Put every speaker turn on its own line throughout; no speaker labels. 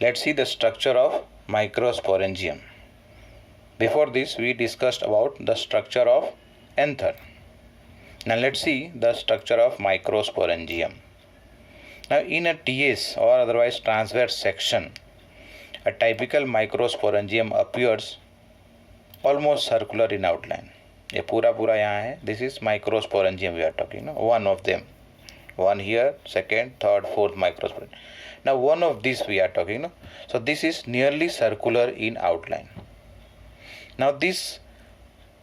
Let's see the structure of microsporangium. Before this, we discussed about the structure of anther. Now let's see the structure of microsporangium. Now in a TS or otherwise transverse section, a typical microsporangium appears almost circular in outline. ये पूरा यहाँ है. This is microsporangium we are talking. One of them. One here, second, third, fourth microsporangium. Now one of these we are talking. So this is nearly circular in outline. Now this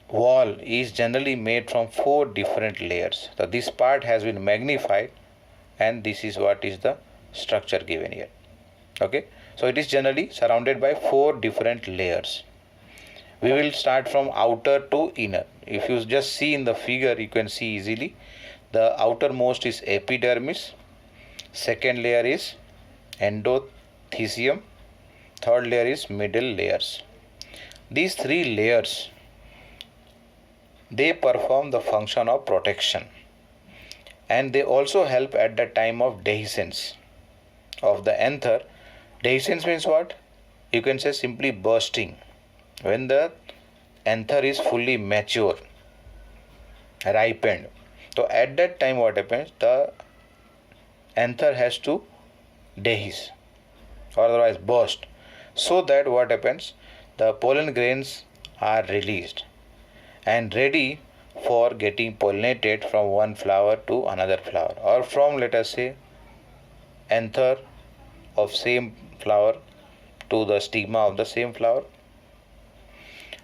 wall is generally made from 4 different layers. So this part has been magnified and this is what is the structure given here. Okay. So it is generally surrounded by 4 different layers. We will start from outer to inner. If you just see in the figure, you can see easily. The outermost is epidermis. Second layer is endothecium. Third layer is middle layers. These 3 layers, they perform the function of protection. And they also help at the time of dehiscence of the anther. Dehiscence means what? You can say simply bursting. When the anther is fully mature, ripened. So at that time what happens? The anther has to dehisce or otherwise burst. So that what happens? The pollen grains are released and ready for getting pollinated from one flower to another flower, or from, let us say, anther of same flower to the stigma of the same flower.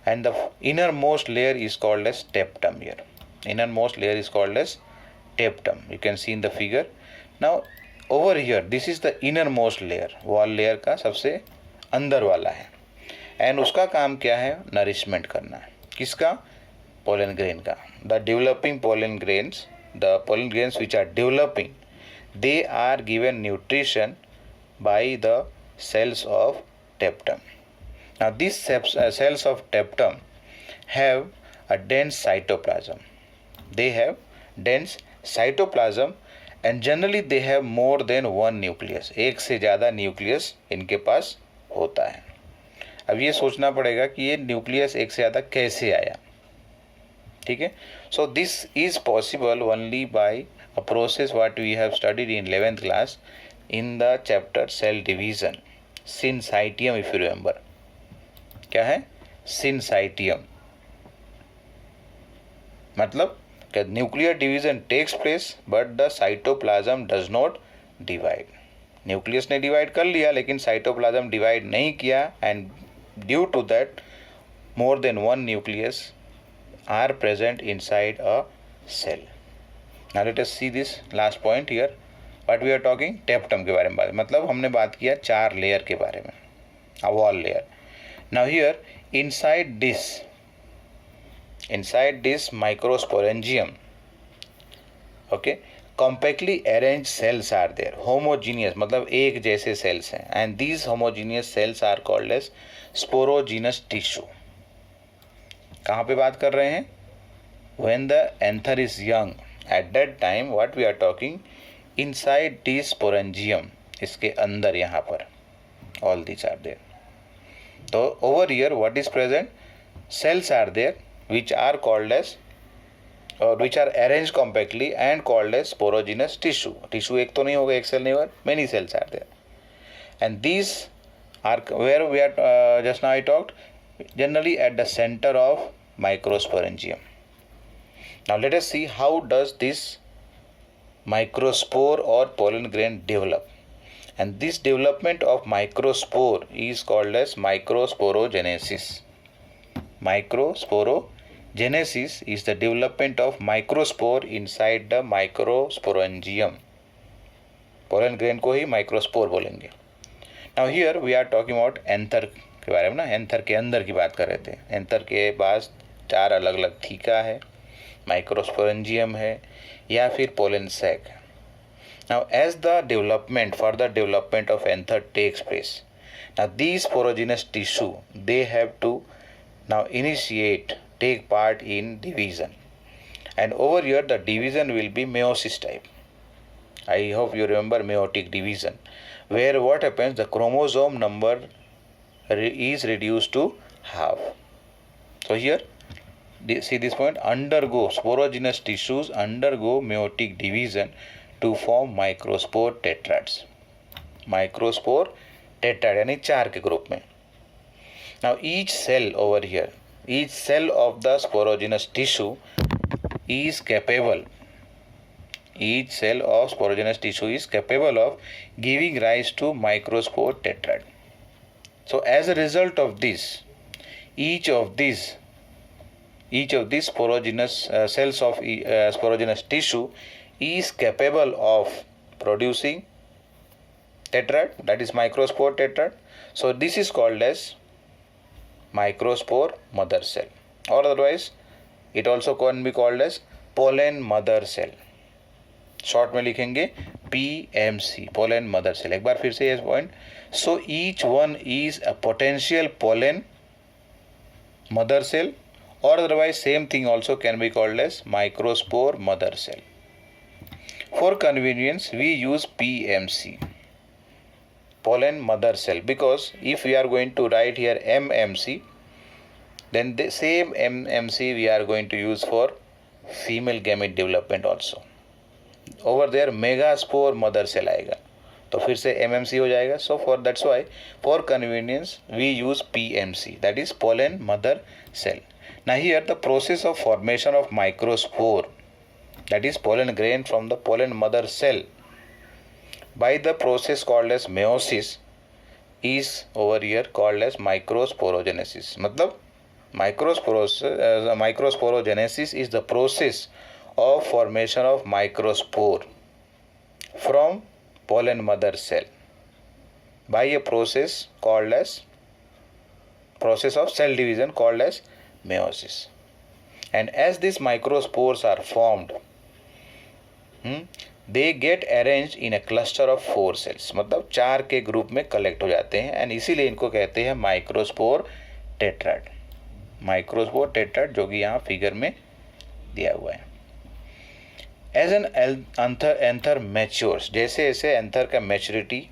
And the innermost layer is called as teptum here. Innermost layer is called as teptum. You can see in the figure. Now over here, this is the innermost layer. Wall layer का सबसे अंदर वाला है. And उसका काम क्या है? Nourishment करना है. किसका? Pollen grain का. The developing pollen grains, the pollen grains which are developing, they are given nutrition by the cells of teptum. Now these cells of teptum have a dense cytoplasm. They have dense cytoplasm and generally they have more than one nucleus. एक से ज़्यादा nucleus इनके पास होता है. अब ये सोचना पड़ेगा कि ये nucleus एक से ज़्यादा कैसे आया. ठीक है. So this is possible only by a process what we have studied in 11th class in the chapter cell division. Syncytium, if you remember. क्या है? Syncytium. मतलब कि nuclear division takes place but the cytoplasm does not divide. Nucleus ने divide कर लिया लेकिन cytoplasm divide नहीं किया, and due to that more than one nucleus are present inside a cell. Now let us see this last point here. What we are talking? Tapetum के बारे में मतलब हमने बात किया 4 लेयर के बारे में, a wall layer. Now here inside this microsporangium, okay, compactly arranged cells are there. Homogeneous मतलब एक जैसे cells हैं, and these homogeneous cells are called as sporogenous tissue. कहाँ पे बात कर रहे हैं? When the anther is young, at that time what we are talking, inside this sporangium, इसके अंदर यहाँ पर all these are there. So over here what is present? Cells are there which are called as which are arranged compactly and called as sporogenous tissue. Tissue एक तो नहीं होगा, एक cell नहीं होगा, many cells are there. And these are where we are just now I talked, generally at the center of microsporangium. Now let us see how does this microspore or pollen grain develop. And this development of microspore is called as microsporogenesis. Microsporogenesis is the development of microspore inside the microsporangium. Pollen grain को ही microspore बोलेंगे. Now here we are talking about anther के बारे में ना. anther के अंदर की बात कर रहे थे. anther के पास 4 अलग अलग थीका है, microsporangium है या फिर pollen sac. Now as the further development of anther takes place, now these sporogenous tissue, they have to now take part in division, and over here the division will be meiosis type. I hope you remember meiotic division. where what happens, the chromosome number is reduced to half. So here see this point, undergo sporogenous tissues undergo meiotic division to form microspore tetrads. Microspore tetrad यानी 4 के group में. Now each cell over here, each cell of the sporogenous tissue is capable, each cell of sporogenous tissue is capable of giving rise to microspore tetrad. So as a result of this, each of these sporogenous cells of sporogenous tissue is capable of producing tetrad, that is microspore tetrad. So this is called as microspore mother cell, or otherwise it also can be called as pollen mother cell. Short में लिखेंगे PMC, pollen mother cell. एक बार फिर से ये point. So each one is a potential pollen mother cell, or otherwise same thing also can be called as microspore mother cell. For convenience we use PMC, pollen mother cell, because if we are going to write here MMC, then the same MMC we are going to use for female gamete development also. Over there megaspore mother cell आएगा तो फिर से MMC हो जाएगा. So for that's why for convenience we use PMC, that is pollen mother cell. Now here the process of formation of microspore, that is pollen grain from the pollen mother cell, by the process called as meiosis, is over here called as microsporogenesis. मतलब microsporogenesis is the process of formation of microspore from pollen mother cell by a process called as process of cell division called as meiosis. And as these microspores are formed, they get arranged in a cluster of 4 cells. मतलब 4 के group में collect हो जाते हैं, and इसीलिए इनको कहते हैं माइक्रोस्पोर टेट्राड. माइक्रोस्पोर टेट्राड जो कि यहाँ फिगर में दिया हुआ है. As an anther matures, जैसे जैसे एंथर का मैच्योरिटी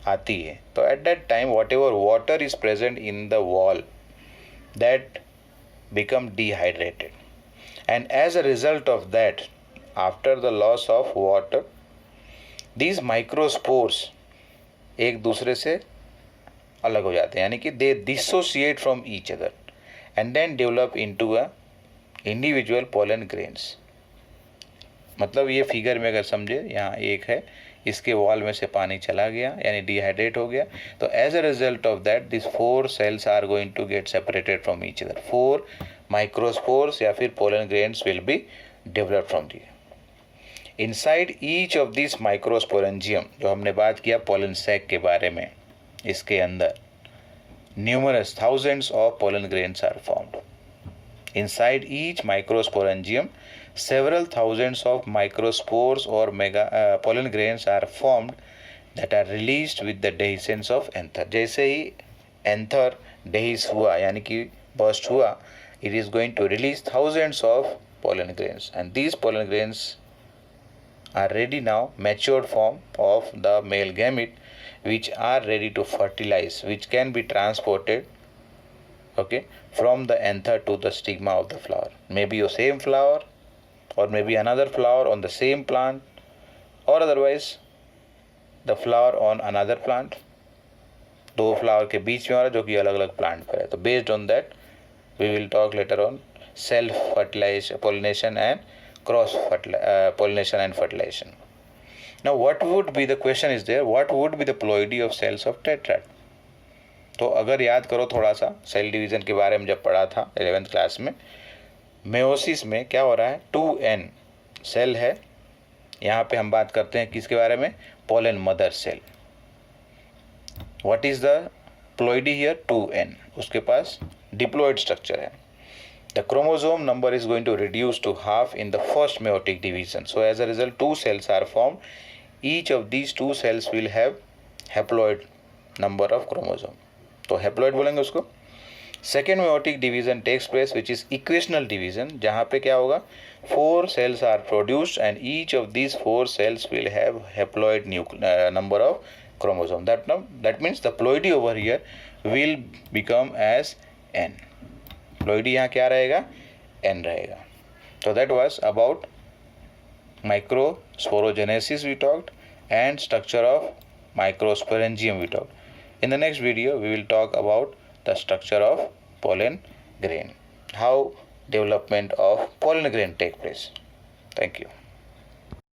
आती है, तो at that time what ever water is present in the wall that become dehydrated, and as a result of that, after the loss of water, these microspores एक दूसरे से अलग हो जाते हैं, यानी कि they dissociate from each other and then develop into a individual pollen grains. मतलब ये फिगर में अगर समझे, यहाँ एक है, इसके वॉल में से पानी चला गया यानी डिहाइड्रेट हो गया, तो as a result of that this 4 cells are going to get separated from each other. 4 microspores या फिर pollen grains will be develop from the. Inside each of this microsporangium, जो हमने बात किया पोलन सैक के बारे में, इसके अंदर numerous thousands of pollen grains are formed. Inside each microsporangium, several thousands of microspores or pollen grains are formed that are released with the dehiscence of anther. जैसे ही anther dehisce हुआ यानी कि burst हुआ, it is going to release thousands of pollen grains, and these pollen grains are ready now, matured form of the male gamete, which are ready to fertilize, which can be transported from the anther to the stigma of the flower. Maybe your same flower or maybe another flower on the same plant, or otherwise the flower on another plant. दो flower के बीच में आ रहा जो कि अलग अलग plant पर है. तो based on that we will talk later on self fertilisation, pollination and cross pollination and fertilization. Now what would be the question is there, what would be the ploidy of cells of tetrad? तो अगर याद करो थोड़ा सा cell division के बारे में जब पढ़ा था 11th क्लास में, मेयोसिस में क्या हो रहा है, 2n सेल है. यहाँ पे हम बात करते हैं किसके बारे में, pollen mother cell. What is the ploidy here, 2n. उसके पास डिप्लॉइड स्ट्रक्चर है. The chromosome number is going to reduce to half in the first meiotic division. So as a result 2 cells are formed. Each of these 2 cells will have haploid number of chromosome. तो haploid बोलेंगे उसको. Second meiotic division takes place which is equational division, जहाँ पे क्या होगा, 4 cells are produced and each of these 4 cells will have haploid number of chromosome. That means the ploidy over here will become as n. Ploidy यहाँ क्या रहेगा, n रहेगा. So that was about microsporogenesis we talked and structure of microsporangium we talked. In the next video we will talk about the structure of pollen grain, how development of pollen grain take place. Thank you.